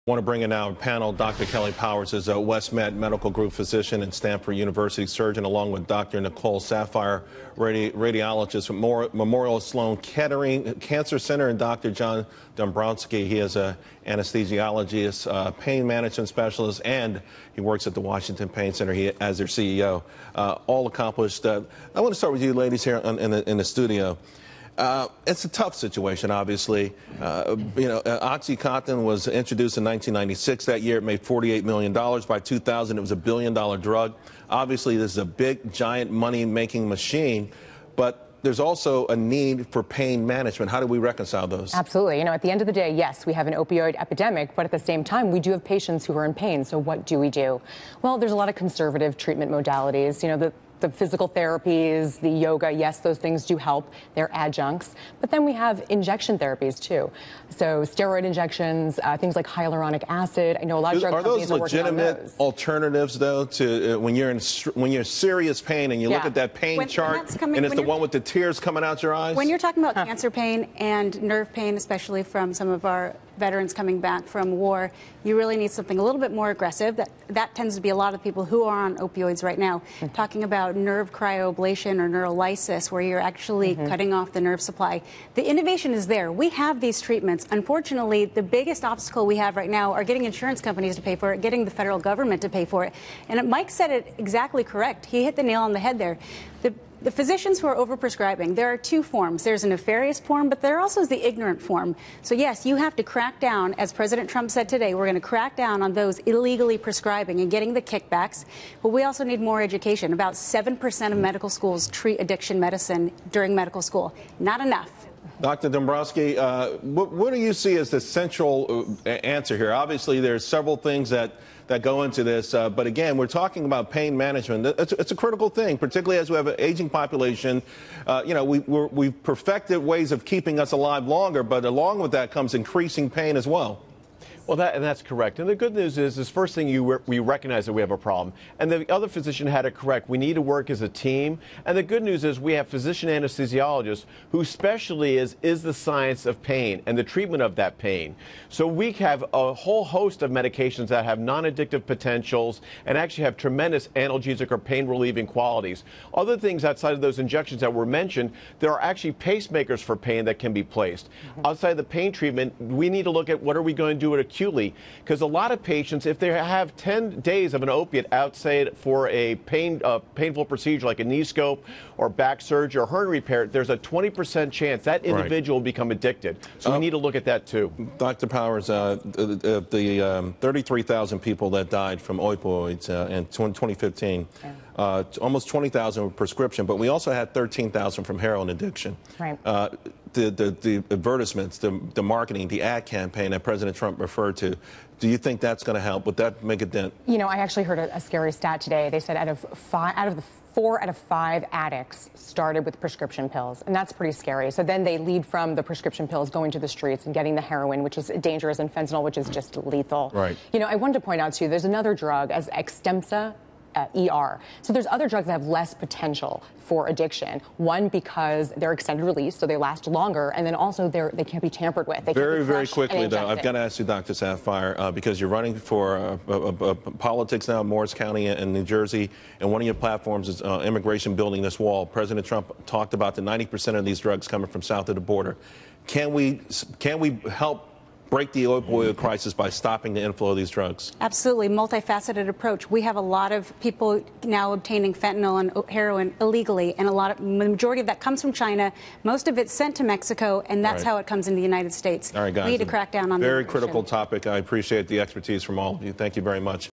I want to bring in now a panel. Dr. Kelly Powers is a WESTMED Medical Group physician and Stanford University surgeon, along with Dr. Nicole Saphier, radiologist at Memorial Sloan Kettering Cancer Center, and Dr. John Dombrowski. He is an anesthesiologist, pain management specialist, and he works at the Washington Pain Center as their CEO. All accomplished. I want to start with you ladies here in the studio. It's a tough situation, obviously. OxyContin was introduced in 1996. That year, it made $48 million. By 2000, it was $1 billion drug. Obviously, this is a big, giant money-making machine, but there's also a need for pain management. How do we reconcile those? Absolutely. At the end of the day, yes, we have an opioid epidemic, but at the same time, we do have patients who are in pain. So what do we do? Well, there's a lot of conservative treatment modalities. The physical therapies, the yoga, yes, those things do help. They're adjuncts. But then we have injection therapies, too. So steroid injections, things like hyaluronic acid. I know a lot of drug companies are working on those. Are those legitimate alternatives, though, to when you're in serious pain and you look at that pain chart and it's the one with the tears coming out your eyes? When you're talking about cancer pain and nerve pain, especially from some of our veterans coming back from war, you really need something a little bit more aggressive. That tends to be a lot of people who are on opioids right now. Talking about nerve cryoablation or neurolysis, where you're actually cutting off the nerve supply. The innovation is there. We have these treatments. Unfortunately, the biggest obstacle we have right now are getting insurance companies to pay for it, getting the federal government to pay for it. And Mike said it exactly correct. He hit the nail on the head there. The physicians who are overprescribing, there are two forms. There's a nefarious form, but there also is the ignorant form. So, yes, you have to crack down, as President Trump said today, we're going to crack down on those illegally prescribing and getting the kickbacks. But we also need more education. About 7% of medical schools treat addiction medicine during medical school. Not enough. Dr. Dombrowski, what do you see as the central answer here? Obviously, there's several things that go into this, but again, we're talking about pain management. It's a critical thing, particularly as we have an aging population. We've perfected ways of keeping us alive longer, but along with that comes increasing pain as well. Well, that's correct. And the good news is first thing we recognize that we have a problem. And the other physician had it correct. We need to work as a team. And the good news is we have physician anesthesiologists whose specialty is the science of pain and the treatment of that pain. So we have a whole host of medications that have non-addictive potentials and actually have tremendous analgesic or pain-relieving qualities. Other things outside of those injections that were mentioned, there are actually pacemakers for pain that can be placed. Outside of the pain treatment, we need to look at what are we going to do at acutely, because a lot of patients, if they have 10 days of an opiate outside for a painful procedure like a knee scope or back surgery or hernia repair, there's a 20% chance that individual will become addicted. So we need to look at that too. Dr. Powers, the 33,000 people that died from opioids in 2015, almost 20,000 were prescription, but we also had 13,000 from heroin addiction. Right. The advertisements, the marketing, the ad campaign that President Trump referred to, do you think that's going to help? Would that make a dent? I actually heard a scary stat today. They said out of the 4 out of 5 addicts started with prescription pills, and that's pretty scary. So then they lead from the prescription pills going to the streets and getting the heroin, which is dangerous, and fentanyl, which is just lethal. Right. I wanted to point out, too, there's another drug as Extemsa. ER. So there's other drugs that have less potential for addiction. One, because they're extended release, so they last longer, and then also they can't be tampered with. They very, very quickly, though, I've got to ask you, Dr. Saphier, because you're running for politics now in Morris County and New Jersey, and one of your platforms is immigration building this wall. President Trump talked about the 90% of these drugs coming from south of the border. Can we help break the opioid crisis by stopping the inflow of these drugs? Absolutely. Multifaceted approach. We have a lot of people now obtaining fentanyl and heroin illegally, and the majority of that comes from China. Most of it's sent to Mexico, and that's how it comes into the United States. All right, guys. We need to crack down on that. Very critical topic. I appreciate the expertise from all of you. Thank you very much.